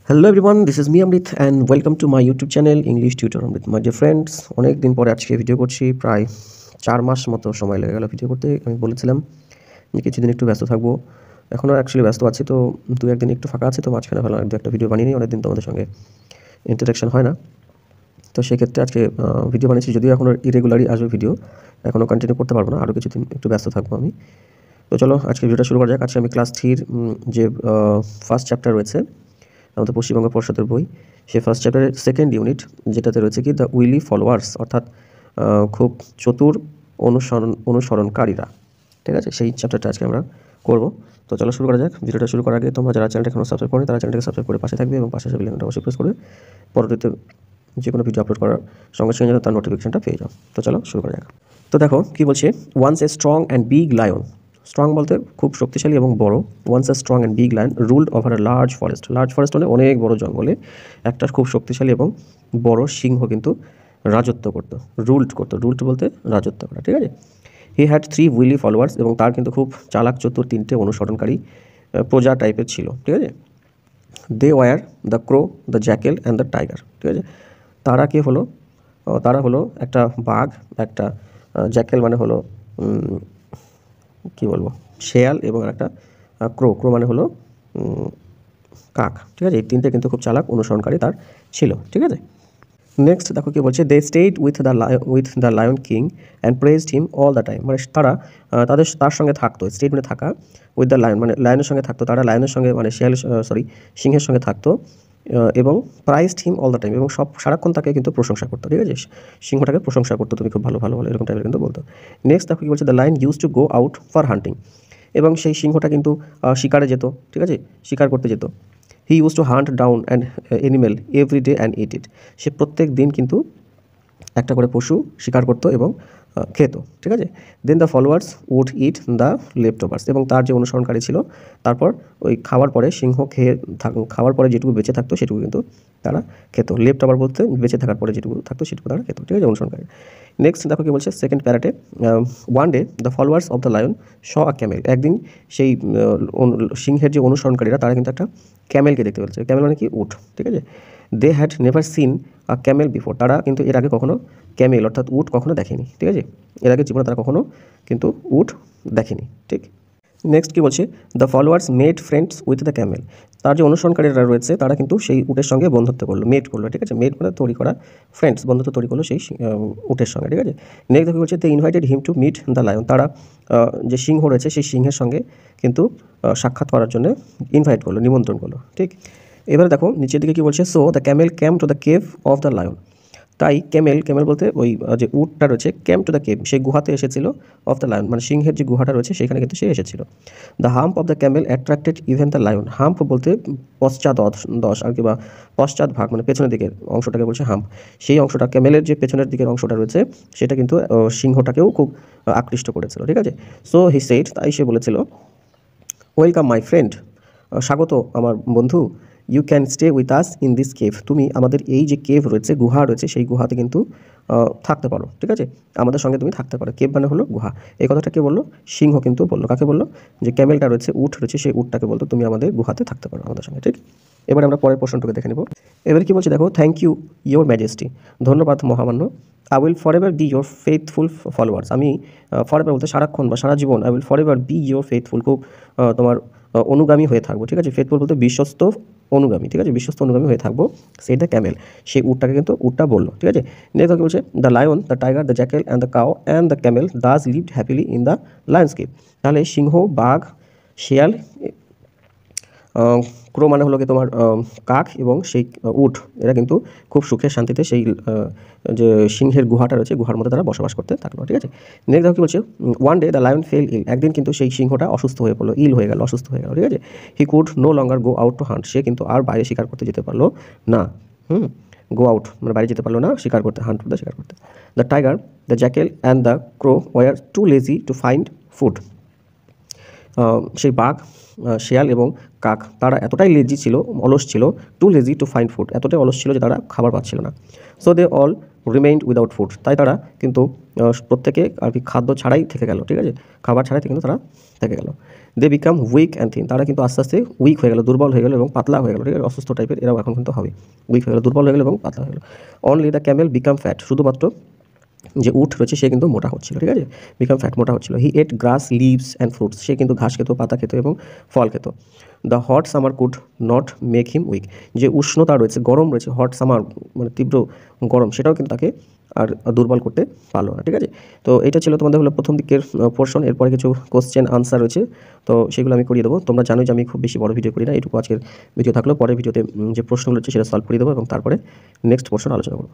Hello everyone, this is me Amrit and welcome to my YouTube channel English tutor Amrit. My dear friends, অনেক দিন পরে আজকে video করছি। প্রায় 4 মাস মতো সময় লেগে গেল ভিডিও করতে। আমি বলেছিলাম যে কিছুদিন একটু ব্যস্ত থাকবো, এখনও অ্যাকচুয়ালি ব্যস্ত আছি। তো 2-1 দিন একটু ফাঁকা আছে, তো মাঝখানে ভালো একটা ভিডিও বানিয়ে নিই। অনেকদিন তোমাদের সঙ্গে ইন্টারাকশন হয় না, তো সেক্ষেত্রে আজকে ভিডিও বানিয়েছি। যদিও এখনও ইরেগুলারই আসবে ভিডিও, এখনও কন্টিনিউ করতে পারবো না, আরও কিছুদিন একটু ব্যস্ত থাকবো আমি। তো চলো আজকে ভিডিওটা শুরু করা যাক। আজকে আমি ক্লাস 3 যে ফার্স্ট চ্যাপ্টার রয়েছে আমাদের পশ্চিমবঙ্গ পর্ষদের বই, সেই ফার্স্ট চ্যাপ্টারের সেকেন্ড ইউনিট, যেটাতে রয়েছে কি দ্য উইলি ফলোয়ার্স, অর্থাৎ খুব চতুর অনুসরণকারীরা। ঠিক আছে, সেই চ্যাপ্টারটা আজকে আমরা করব। তো চলো শুরু করা যাক। ভিডিওটা শুরু করার আগে তোমরা যারা চ্যানেলটা এখনো সাবস্ক্রাইব করেনি তারা চ্যানেলটাকে সাবস্ক্রাইব করে পাশে থাকবে এবং পাশে বেল আইকনটা অবশ্যই প্রেস করে পরবর্তীতে যে কোনো ভিডিও আপলোড করার সঙ্গে সঙ্গে যেন তার নোটিফিকেশনটা পেয়ে যাও। তো চলো শুরু করা যাক। তো দেখো কি বলছে, once a strong and big lion, strong বলতে খুব শক্তিশালী এবং বড়। Once a strong and big lion ruled over a large forest, large forest মানে অনেক বড় জঙ্গলে একটা খুব শক্তিশালী এবং বড় সিংহ কিন্তু রাজত্ব করতো, রুলড করতো। রুলড বলতে রাজত্ব করা, ঠিক আছে। হি হ্যাড 3 উইলি ফলোয়ার্স, এবং তার কিন্তু খুব চালাক চতুর 3টে অনুসরণকারী প্রজা টাইপের ছিল, ঠিক আছে। They were the crow, the jackal and the tiger, ঠিক আছে। তারা কে হলো? তারা হলো একটা বাঘ, একটা জ্যাকেল মানে হলো কি বলবো, শেয়াল, এবং একটা ক্রো, ক্রো মানে হলো কাক, ঠিক আছে। এই 3টে কিন্তু খুব চালাক অনুসরণকারী তার ছিল, ঠিক আছে। নেক্সট দেখো কি বলছে, they stayed with the lion king and praised him all the time, মানে তারা তার সঙ্গে থাকতো। স্টেড মানে থাকা, উইথ দ্য লায়ন মানে লায়নের সঙ্গে থাকতো, তারা লায়নের সঙ্গে মানে সিংহের সঙ্গে থাকতো, এবং prized him all the time, এবং সারাক্ষণ তাকে কিন্তু প্রশংসা করতো, ঠিক আছে। সিংহটাকে প্রশংসা করতো, তুমি খুব ভালো ভালো ভালো এরকম টাইপের কিন্তু বলতো। নেক্সট দেখো কি বলছে, the lion used to go out for hunting, এবং সেই সিংহটা কিন্তু শিকারে যেত, ঠিক আছে, শিকার করতে যেত। He used to hunt down and animal every day and eat it, সে প্রত্যেক দিন কিন্তু একটা করে পশু শিকার করতো এবং খেত, ঠিক আছে। Then the followers would eat the leftovers, এবং তার যে অনুসরণকারী ছিল তারপর ওই খাওয়ার পরে সিংহ খাওয়ার পরে যেটুকু বেঁচে থাকতো সেটুকু কিন্তু তারা খেত। লেফট ওভার বলতে বেঁচে থাকার পরে যেটুকু থাকতো সেটুকু তারা খেত, ঠিক আছে, অনুসরণকারী। নেক্সট দেখো কি বলছে, সেকেন্ড প্যারাটে, one day the followers of the lion saw a camel, একদিন সেই সিংহের যে অনুসরণকারীরা তারা কিন্তু একটা ক্যামেলকে দেখতে পেয়েছে। ক্যামেল মানে কি? উট, ঠিক আছে। They had never seen a camel before, তারা কিন্তু এর আগে কখনো ক্যামেল অর্থাৎ উট কখনো দেখেনি, ঠিক আছে। এর আগে জীবনে তারা কখনো কিন্তু উট দেখেনি, ঠিক। নেক্সট কি বলছে, the followers made friends with the Camel, তার যে অনুসরণকারীরা রয়েছে তারা কিন্তু সেই উটের সঙ্গে বন্ধুত্ব করলো, মেড করলো, ঠিক আছে। মেড মানে তৈরি করা, ফ্রেন্ডস বন্ধুত্ব তৈরি করলো সেই উটের সঙ্গে, ঠিক আছে। নেক্সট দেখো বলছে, they invited him to meet the lion, তারা যে সিংহ রয়েছে সেই সিংহের সঙ্গে কিন্তু সাক্ষাৎ করার জন্য ইনভাইট করলো, নিমন্ত্রণ করলো, ঠিক। এবারে দেখো নিচের দিকে কি বলছে, so the camel came to the cave of the lion, তাই ক্যামেল বলতে ওই যে উটটা রয়েছে, ক্যাম টু দ্য কেভ, সেই গুহাতে এসেছিল, অফ দ্য লায়ন মানে সিংহের যে গুহাটা রয়েছে সেখানে কিন্তু সে এসেছিল। The hump of the Camel attracted even the lion, hump বলতে দশ আর কি, বা পশ্চাৎ ভাগ মানে পেছনের দিকের অংশটাকে বলছে হাম্প। সেই অংশটা ক্যামেলের যে পেছনের দিকের অংশটা রয়েছে সেটা কিন্তু সিংহটাকেও খুব আকৃষ্ট করেছিল, ঠিক আছে। সো হি সেড, তাই সে বলেছিল, ওয়েলকাম মাই ফ্রেন্ড, স্বাগত আমার বন্ধু, you can stay with us in this cave, তুমি আমাদের এই যে কেভ রয়েছে, গুহা রয়েছে, সেই গুহাতে কিন্তু থাকতে পারো, ঠিক আছে, আমাদের সঙ্গে তুমি থাকতে পারো। কেভ মানে হলো গুহা। এই কথাটা কে বললো? সিংহ কিন্তু বললো। কাকে বললো? যে ক্যামেলটা রয়েছে, উট রয়েছে, সেই উটটাকে বলতো তুমি আমাদের গুহাতে থাকতে পারো আমাদের সঙ্গে, ঠিক। এবার আমরা পরের প্রশ্নটাকে দেখে নেব। এবার কি বলছে দেখো, থ্যাংক ইউ ইয়োর ম্যাজেস্টি, ধন্যবাদ মহামান্য। I will forever be your faithful followers, আমি ফর এভার বলতে সারাক্ষণ বা সারা জীবন, I will forever be your faithful, খুব তোমার অনুগামী হয়ে থাকবো, ঠিক আছে। ফেথফুল বলতে বিশ্বস্ত অনুগামী, ঠিক আছে, বিশ্বস্ত অনুগামী হয়ে থাকবো। সেই দ্য ক্যামেল, সেই উটটাকে কিন্তু উটটা বললো, ঠিক আছে। নেক্সট কি বলছে, the lion, the tiger, the jackal and the cow and the camel thus lived happily in the lion's cave, তাহলে সিংহ, বাঘ, শেয়াল, ক্রো মানে হলো কি তোমার কাক, এবং সেই উট, এরা কিন্তু খুব সুখে শান্তিতে সেই যে সিংহের গুহাটা রয়েছে গুহার মধ্যে তারা বসবাস করতে থাকলো, ঠিক আছে। নেক্সট দেখো কি বলছে, one day the lion fell ill, একদিন কিন্তু সেই সিংহটা অসুস্থ হয়ে পড়লো, ইল হয়ে গেল, অসুস্থ হয়ে গেল, ঠিক আছে। He could no longer go out to hunt, সে কিন্তু আর বাইরে শিকার করতে যেতে পারলো না। গো আউট মানে বাইরে যেতে পারলো না শিকার করতে, হান্ট করতে, শিকার করতে। The tiger, the jackal and the crow were too lazy to find food, সেই বাঘ, শেয়াল এবং কাক তারা এতটাই লেজি ছিল, অলস ছিল, too lazy to find food, এতটাই অলস ছিল যে তারা খাবার পাচ্ছিল না। So they all remained without food, তাই তারা কিন্তু প্রত্যেকে আর কি খাদ্য ছাড়াই থেকে গেল, ঠিক আছে, খাবার ছাড়াই কিন্তু তারা থেকে গেল। They became weak and thin, তারা কিন্তু আস্তে আস্তে উইক হয়ে গেল, দুর্বল হয়ে গেল এবং পাতলা হয়ে গেল, ঠিক আছে, অসুস্থ টাইপের এরাও এখন কিন্তু হবে, উইক হয়ে গেল, দুর্বল হয়ে গেল এবং পাতলা হয়ে গেল। Only the Camel become fat, শুধুমাত্র যে উট রয়েছে সে কিন্তু মোটা হচ্ছিল, ঠিক আছে, বিকাম ফ্যাট, মোটা হচ্ছিল। He ate grass leaves and fruits, সে কিন্তু ঘাস খেত, পাতা খেত এবং ফল খেত। The hot summer could not make him weak, যে উষ্ণতা রয়েছে, গরম রয়েছে, হট সামার মানে তীব্র গরম, সেটাও কিন্তু তাকে আর দুর্বল করতে পারলো না, ঠিক আছে। তো এটা ছিল তোমাদের হলো প্রথম দিকের পোর্শন। এরপরে কিছু কোশ্চেন আনসার রয়েছে, তো সেগুলো আমি করিয়ে দেবো। তোমরা জানোই যে আমি খুব বেশি বড় ভিডিও করি না, এটুকু আজকের ভিডিও থাকলো, পরের ভিডিওতে যে প্রশ্নগুলো রয়েছে সেটা সলভ করে দেবো এবং তারপরে নেক্সট পোর্শন আলোচনা করবো।